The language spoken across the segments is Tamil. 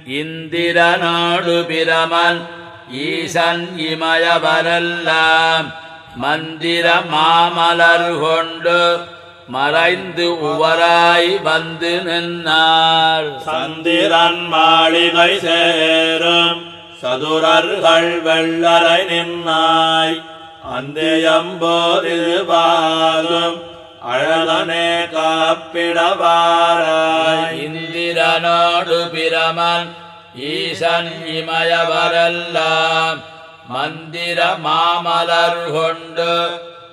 இந்திரனோடு பிரமன் ஈசன் இமயவரெல்லாம் மந்திர மாமலர் கொண்டு மறைந்து உவராய் வந்து நின்றார். சந்திரன் மாளிகை சேரும் சதுரர்கள் வெள்ளரை நின்னாய் அந்தயம்போது பாகும் அழகனே காப்பிடவாராய். இந்திரனோடு பிரமன் ஈசன் இமயவரெல்லாம் மந்திர மாமலர் கொண்டு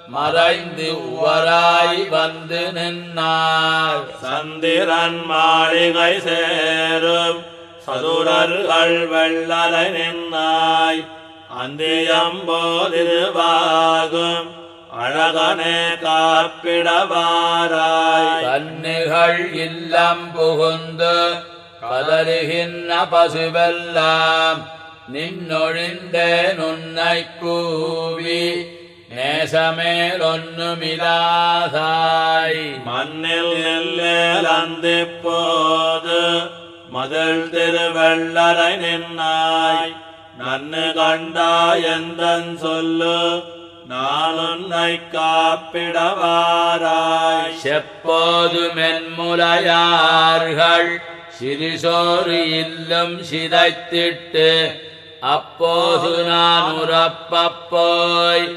மறைந்து உவராய் வந்து நின்றார். சந்திரன் மாளிகை சேரும் சதுரர்கள் வெள்ளரை நின்னாய் அந்தியம்போது பாகும் அழகனே காப்பிடவாராய். கண்ணுகள் இல்லம் புகுந்து கதறுகின்ற பசுவெல்லாம் நின்னொழிந்தேன் உன்னை கூவி நேசமேலொன்னுமிலாதாய். மண்ணில் நெல்லேல் அந்திப்போது மதில் திருவெள்ளரை நின்னாய் நன்னு கண்டாய் எந்தன் சொல்லு நான் உன்னை காப்பிடவாராய். செப்போது மென்முலையார்கள் சிறிசோறு இல்லம் சிதைத்திட்டு அப்போது நான் உறப்பப்போய்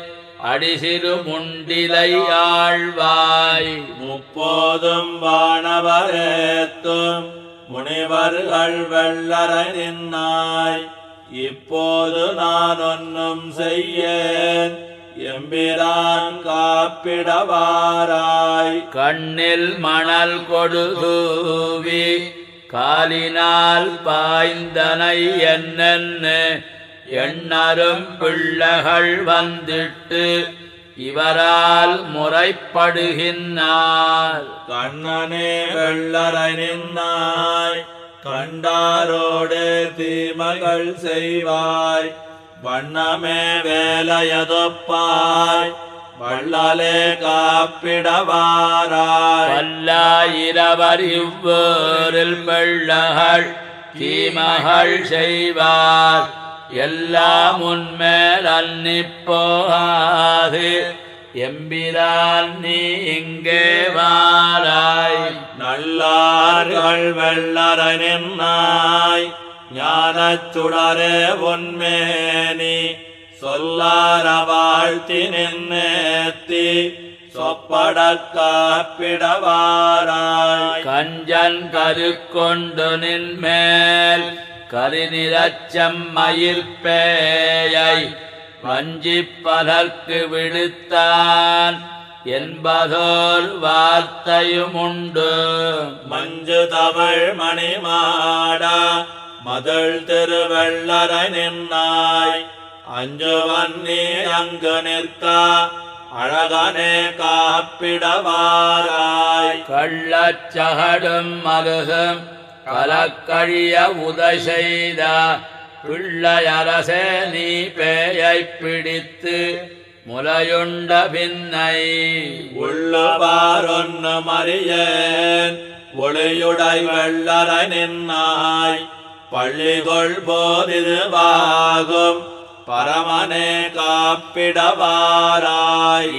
அடிசிறு முண்டிலை ஆழ்வாய். முப்போதும் வானவரேத்தும் முனிவர்கள் வெள்ளரை நின்னாய் இப்போது நான் ஒன்னும் செய்யேன் எம்பிரான் காப்பிடவாராய். கண்ணில் மணல் கொடுதூவி காலினால் பாய்ந்தனை என்னென்னு எண்ணரும் பிள்ளைகள் வந்திட்டு இவரால் முறைப்படுகின்றார். கண்ணனே வெள்ளரை நின்னாய் கண்டாரோடு தீமைகள் செய்வாய் வண்ணமே வேலையதொப்பாய் வள்ளலே காப்பிடவாராய். பல்லாயிரவர் இவ்வேரில் வெள்ளகள் தீமகள் செய்வார் எல்லாம் உன்மேல் அன்னிப்போகாது எம்பிரான் நீ இங்கே வாராய். நல்லார்கள் வெள்ளரை நின்னாய் ஞானச் சுடரே உன்மேனி சொல்லார வாழ்த்தி நின்னேத்தி சொப்பட காப்பிடவாராய். கஞ்சன் கருக்கொண்டு நின்மேல் கரிநிறச்சம் மயிர்பேயை வஞ்சிப்பதற்கு விடுத்தான் என்பதோர் வார்த்தையுமுண்டு. மஞ்சு தமிழ் மணிமாடா மதள் திருவெள்ளரை நின்னாய் அஞ்சுவன் நீ அங்கு நிற்க அழகனே காப்பிடவாராய். கள்ளச்சகடும் மருகும் கலக்கழிய உதை செய்த பிள்ளையரசே நீ பேயைப் பிடித்து முலையுண்ட பின்னை உள்ளவாரொன்னு மறியேன் ஒளியுடை வெள்ளரை நின்னாய் பள்ளிகொள் போதிதுவாகும் பரமனே காப்பிடவாராய்.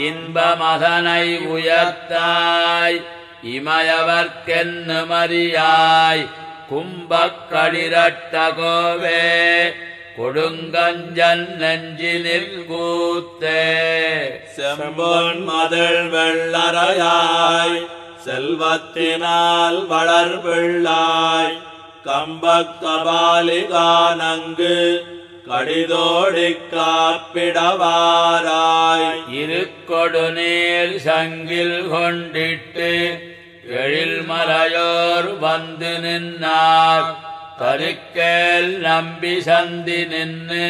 இன்பமதனை உயர்த்தாய் இமயவர்க்கென்னு மறியாய் கும்பக்களிரட்ட கோவே கொடுங்கஞ்சன் நெஞ்சினில் கூத்தே. செம்பொன் மதில் வெள்ளரையாய் செல்வத்தினால் வளர்பிள்ளாய் கம்பக்கபாலிகானங்கு கடிதோடி காப்பிடவாராய். இருக்கொடு நீர் சங்கில் கொண்டிட்டு எழில்மலையோர் வந்து நின்னார் தருக்கேல் நம்பி சந்தி நின்று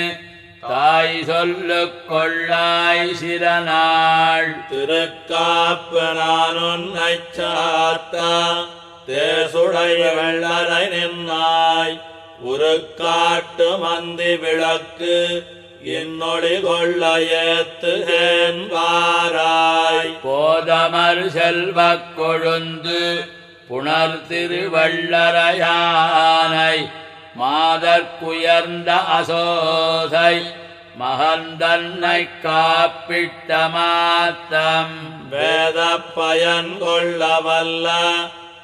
தாய் சொல்லு கொள்ளாய் சிறநாள். திருக்காப்பு நான் உன்னை சாத்தா தேசுடை வெள்ளரை நின்னாய் உருக்காட்டு மந்தி விளக்கு என்னொளி கொள்ள ஏத்துகேன் வாராய். போதமர் செல்வக் கொழுந்து புனர் திருவள்ளரையானை மாதற்குயர்ந்த அசோசை மகந்தன்னை காப்பிட்ட மாத்தம் வேத பயன் கொள்ளவல்ல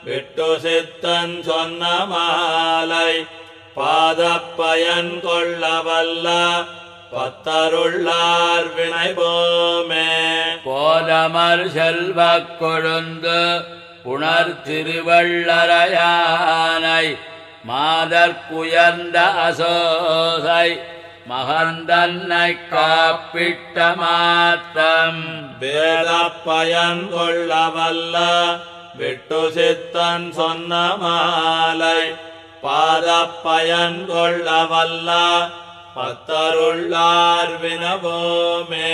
விட்டு சித்தன் சொன்ன மாலை பாதப்பயன் கொள்ளவல்ல பத்தருள்ளார் வினை போமே போதமர் செல்வக் கொழுந்து புணர் திருவள்ளரையானை மாதற்குயர்ந்த அசோசை மகந்தன்னை காப்பிட்ட மாத்தம் வேத பயன் கொள்ளவல்ல விட்டு சித்தன் சொன்ன மாலை பாதப்பயன் கொள்ளவல்ல பத்தருள்ளார் வினவோமே